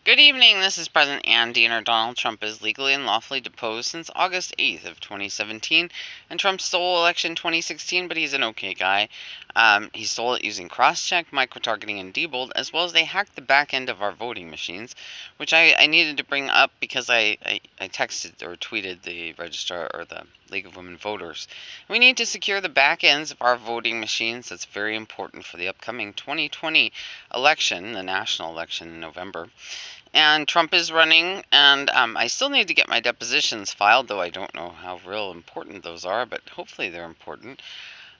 Good evening. This is President Ann Diener. Donald Trump is legally and lawfully deposed since August 8th of 2017, and Trump stole election 2016, but he's an okay guy. He stole it using cross-check, micro-targeting, and Diebold, as well as they hacked the back end of our voting machines, which I needed to bring up because I texted or tweeted the registrar or the League of Women Voters. We need to secure the back ends of our voting machines. That's very important for the upcoming 2020 election, the national election in November. And Trump is running, and I still need to get my depositions filed, though I don't know how real important those are, but hopefully they're important.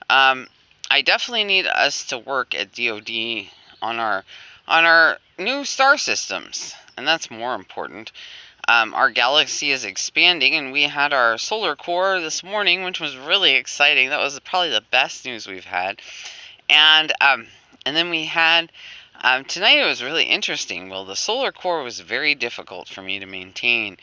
I definitely need us to work at DoD on our new star systems, and that's more important. Our galaxy is expanding, and we had our solar core this morning, which was really exciting. That was probably the best news we've had. And then we had tonight. It was really interesting. Well, the solar core was very difficult for me to maintain.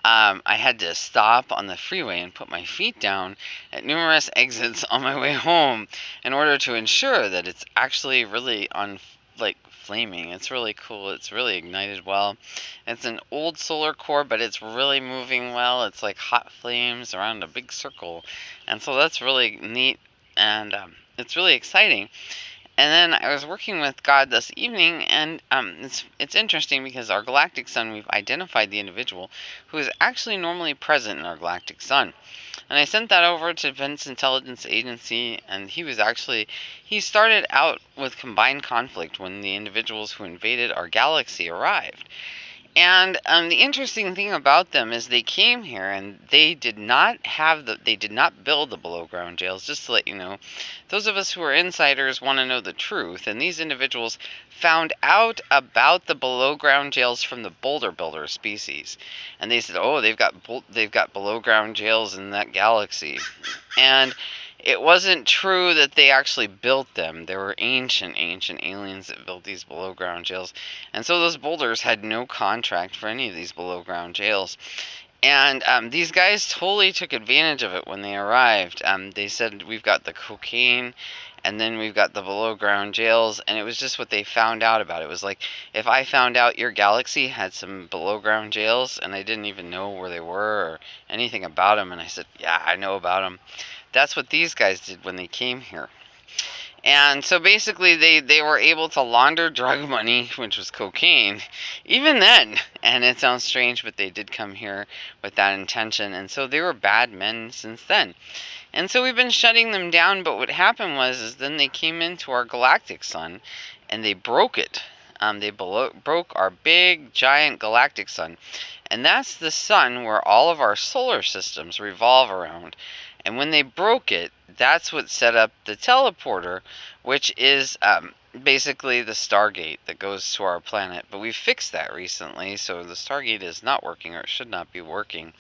I had to stop on the freeway and put my feet down at numerous exits on my way home in order to ensure that it's actually really flaming. It's really cool. It's really ignited well. It's an old solar core, but it's really moving well. It's like hot flames around a big circle, and so that's really neat, and it's really exciting. And then I was working with God this evening, and it's interesting because our galactic sun, we've identified the individual who is actually normally present in our galactic sun. And I sent that over to Defense Intelligence Agency, and he started out with combined conflict when the individuals who invaded our galaxy arrived. And the interesting thing about them is they came here and they did not build the below ground jails. Just to let you know, those of us who are insiders want to know the truth, and these individuals found out about the below ground jails from the boulder builder species, and they said, "Oh, they've got below ground jails in that galaxy," and it wasn't true that they actually built them. There were ancient aliens that built these below ground jails. And so those boulders had no contract for any of these below ground jails. And these guys totally took advantage of it when they arrived. They said, "We've got the cocaine, and then we've got the below ground jails," and it was just what they found out about. It was like, if I found out your galaxy had some below ground jails, and I didn't even know where they were or anything about them, and I said, "Yeah, I know about them." That's what these guys did when they came here. And so basically they were able to launder drug money, which was cocaine, even then. And it sounds strange, but they did come here with that intention. And so they were bad men since then. And so we've been shutting them down, but what happened is then they came into our galactic sun and they broke it. They broke our big, giant galactic sun. And that's the sun where all of our solar systems revolve around. And when they broke it, that's what set up the teleporter, which is basically the Stargate that goes to our planet. But we fixed that recently, so the Stargate is not working, or it should not be working.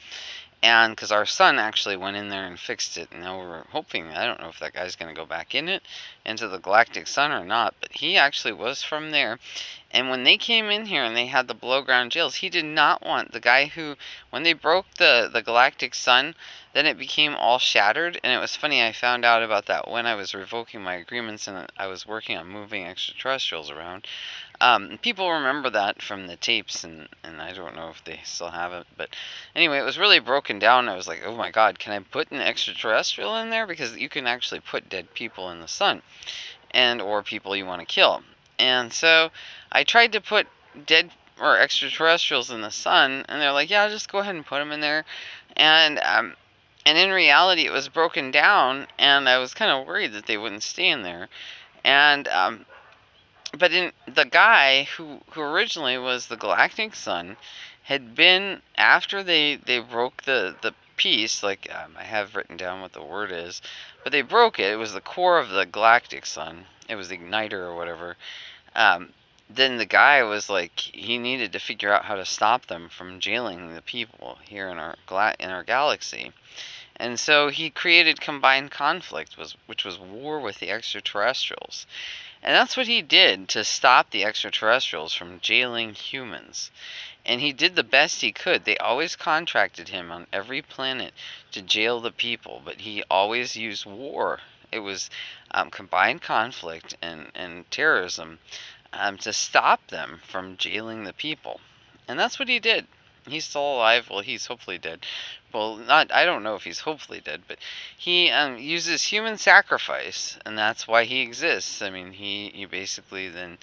And because our son actually went in there and fixed it, and now we're hoping, I don't know if that guy's going to go back into the galactic sun or not, but he actually was from there. And when they came in here and they had the below ground jails, he did not want the guy who, when they broke the galactic sun, then it became all shattered. And it was funny, I found out about that when I was revoking my agreements and I was working on moving extraterrestrials around. People remember that from the tapes, and I don't know if they still have it. But anyway, it was really broken down. I was like, oh my God, can I put an extraterrestrial in there? Because you can actually put dead people in the sun, and or people you want to kill. And so I tried to put dead or extraterrestrials in the sun, and they're like, yeah, just go ahead and put them in there. And in reality, it was broken down, and I was kind of worried that they wouldn't stay in there. And but in the guy who originally was the galactic sun had been, after they broke the piece, like I have written down what the word is, but they broke it. It was the core of the galactic sun. It was the igniter or whatever. Then the guy was like, he needed to figure out how to stop them from jailing the people here in our galaxy. And so he created combined conflict, which was war with the extraterrestrials. And that's what he did to stop the extraterrestrials from jailing humans. And he did the best he could. They always contracted him on every planet to jail the people, but he always used war. It was combined conflict and terrorism to stop them from jailing the people. And that's what he did. He's still alive. Well, he's hopefully dead. Well, not. I don't know if he's hopefully dead, but he uses human sacrifice, and that's why he exists. I mean, he basically then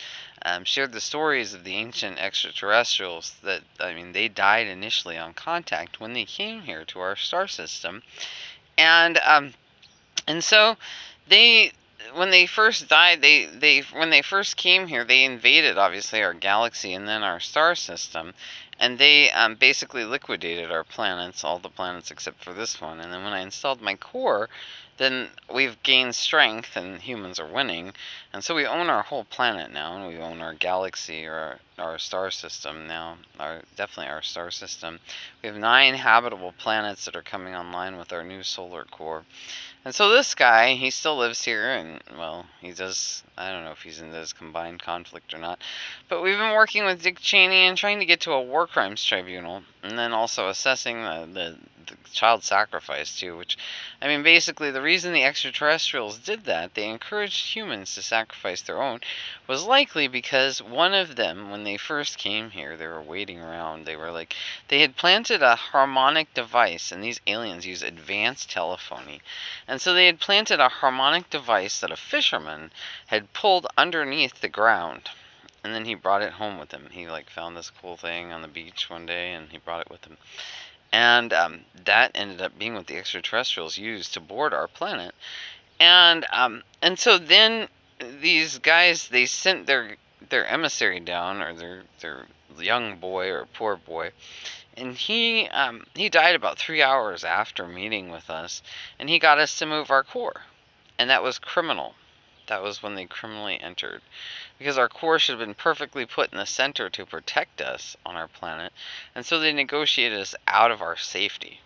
shared the stories of the ancient extraterrestrials that, I mean, they died initially on contact when they came here to our star system, and so they, when they first died, they when they first came here, they invaded obviously our galaxy and then our star system, and they basically liquidated our planets, all the planets except for this one. And then when I installed my core, then we've gained strength and humans are winning, and so we own our whole planet now, and we own our galaxy, or our star system now, definitely our star system. We have 9 habitable planets that are coming online with our new solar core. And so this guy, he still lives here, and, well, he does, I don't know if he's into this combined conflict or not, but we've been working with Dick Cheney and trying to get to a war crimes tribunal, and then also assessing the child sacrifice, too, which, I mean, basically, the reason the extraterrestrials did that, they encouraged humans to sacrifice their own, was likely because one of them, when they first came here, they were waiting around, they were like, they had planted a harmonic device, and these aliens use advanced telephony, and so they had planted a harmonic device that a fisherman had pulled underneath the ground. And then he brought it home with him. He like found this cool thing on the beach one day, and he brought it with him. And that ended up being what the extraterrestrials used to board our planet. And so then these guys, they sent their emissary down, or their young boy or poor boy, and he died about 3 hours after meeting with us, and he got us to move our core, and that was criminal. That was when they criminally entered, because our core should have been perfectly put in the center to protect us on our planet, and so they negotiated us out of our safety.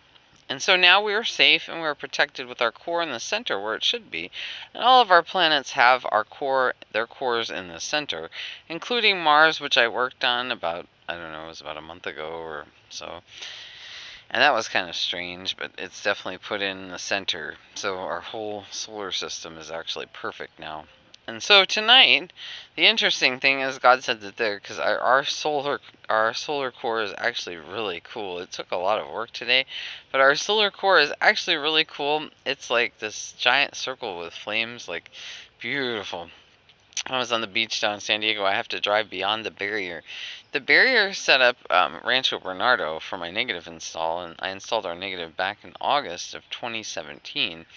And so now we are safe and we're protected with our core in the center where it should be. And all of our planets have our core, their cores in the center, including Mars, which I worked on about, I don't know, it was about a month ago or so. And that was kind of strange, but it's definitely put in the center. So our whole solar system is actually perfect now. And so tonight, the interesting thing is God said that there, because our solar core is actually really cool. It took a lot of work today, but our solar core is actually really cool. It's like this giant circle with flames, like beautiful. I was on the beach down in San Diego. I have to drive beyond the barrier. The barrier set up Rancho Bernardo for my negative install, and I installed our negative back in August of 2017.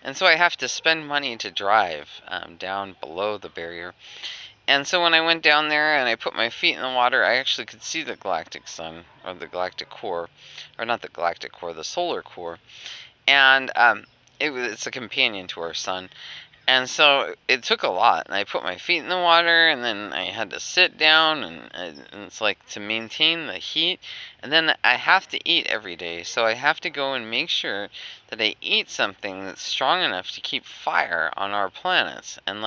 And so I have to spend money to drive down below the barrier. And so when I went down there and I put my feet in the water, I actually could see the galactic sun, or the galactic core, or not the galactic core, the solar core. And it's a companion to our sun. And so it took a lot, and I put my feet in the water, and then I had to sit down, and it's like to maintain the heat, and then I have to eat every day, so I have to go and make sure that I eat something that's strong enough to keep fire on our planets. And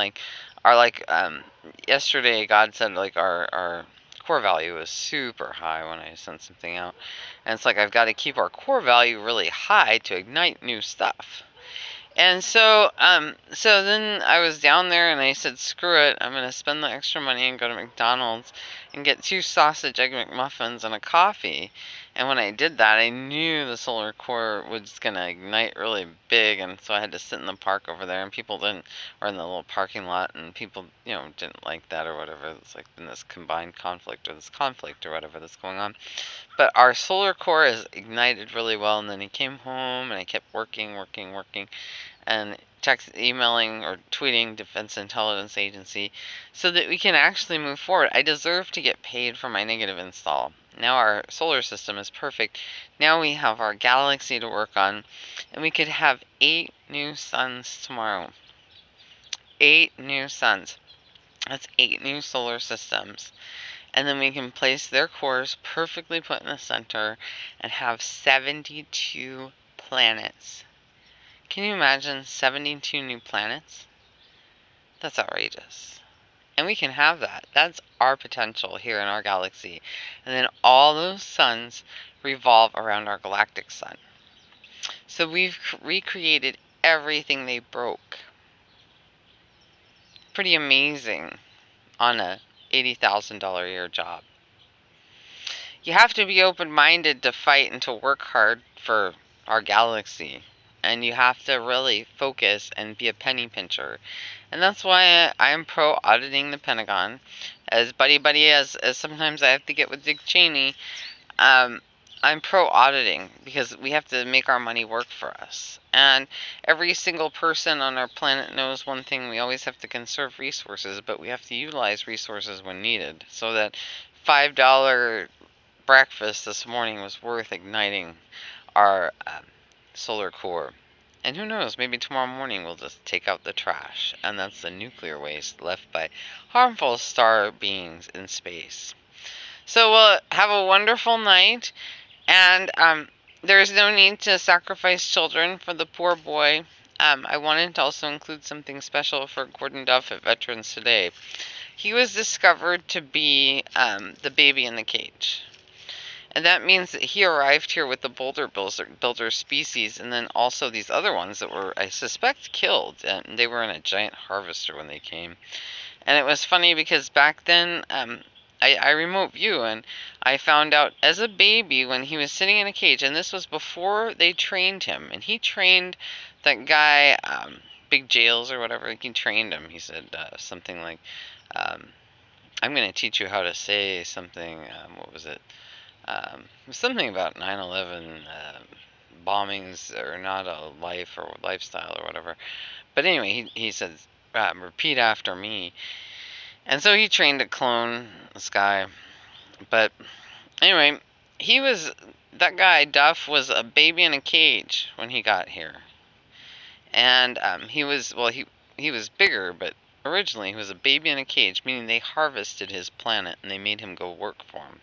yesterday God said like our core value is super high when I sent something out, and it's like I've got to keep our core value really high to ignite new stuff. And so then I was down there and I said, screw it, I'm going to spend the extra money and go to McDonald's and get 2 sausage egg McMuffins and a coffee. And when I did that, I knew the solar core was going to ignite really big, and so I had to sit in the park over there, and people didn't, or in the little parking lot, and people, didn't like that or whatever. It's like in this combined conflict, or this conflict or whatever that's going on. But our solar core is ignited really well, and then he came home, and I kept working, and emailing or tweeting Defense Intelligence Agency so that we can actually move forward. I deserve to get paid for my negative install. Now our solar system is perfect. Now we have our galaxy to work on, and we could have 8 new suns tomorrow. 8 new suns. That's 8 new solar systems. And then we can place their cores perfectly put in the center and have 72 planets. Can you imagine 72 new planets? That's outrageous. And we can have that. That's our potential here in our galaxy. And then all those suns revolve around our galactic sun. So we've recreated everything they broke. Pretty amazing on a $80,000 a year job. you have to be open-minded to fight and to work hard for our galaxy. And you have to really focus and be a penny pincher. And that's why I'm pro auditing the Pentagon. As buddy as sometimes I have to get with Dick Cheney, I'm pro auditing because we have to make our money work for us. And every single person on our planet knows one thing: we always have to conserve resources, but we have to utilize resources when needed. So that $5 breakfast this morning was worth igniting our solar core. And who knows, maybe tomorrow morning we'll just take out the trash, and that's the nuclear waste left by harmful star beings in space. So we'll have a wonderful night, and there's no need to sacrifice children for the poor boy. I wanted to also include something special for Gordon Duff at Veterans Today. He was discovered to be the baby in the cage. And that means that he arrived here with the boulder builder species, and then also these other ones that were, I suspect, killed. And they were in a giant harvester when they came. And it was funny because back then, I remote view, and I found out as a baby when he was sitting in a cage, and this was before they trained him. And he trained that guy, Big Jails or whatever, he trained him. He said something like, I'm going to teach you how to say something, what was it? Something about 9/11 bombings are not a life or lifestyle or whatever. But anyway, he says, repeat after me. And so he trained to clone this guy. But anyway, that guy, Duff, was a baby in a cage when he got here. And he was bigger, but originally he was a baby in a cage, meaning they harvested his planet and they made him go work for him.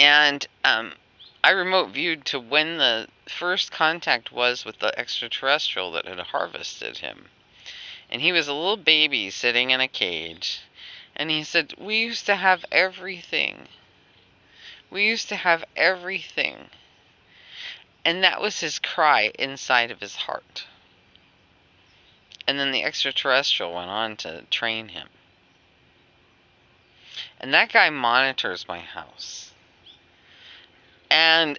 And I remote viewed to when the first contact was with the extraterrestrial that had harvested him. And he was a little baby sitting in a cage. And he said, we used to have everything. We used to have everything. And that was his cry inside of his heart. And then the extraterrestrial went on to train him. And that guy monitors my house. And,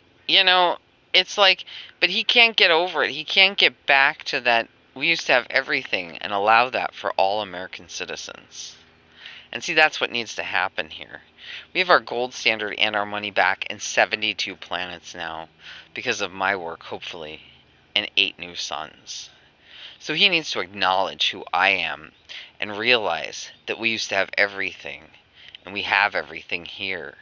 it's like, but he can't get over it. He can't get back to that, we used to have everything, and allow that for all American citizens. And see, that's what needs to happen here. We have our gold standard and our money back in 72 planets now, because of my work, hopefully, and 8 new suns. So he needs to acknowledge who I am, and realize that we used to have everything, and we have everything here.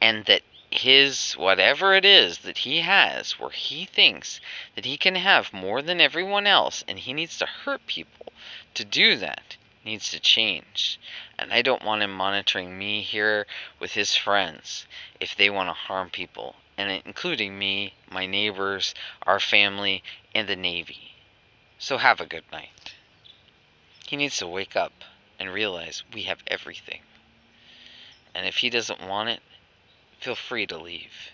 And that his, whatever it is that he has, where he thinks that he can have more than everyone else, and he needs to hurt people to do that, needs to change. And I don't want him monitoring me here with his friends if they want to harm people, and including me, my neighbors, our family, and the Navy. So have a good night. He needs to wake up and realize we have everything. And if he doesn't want it, feel free to leave.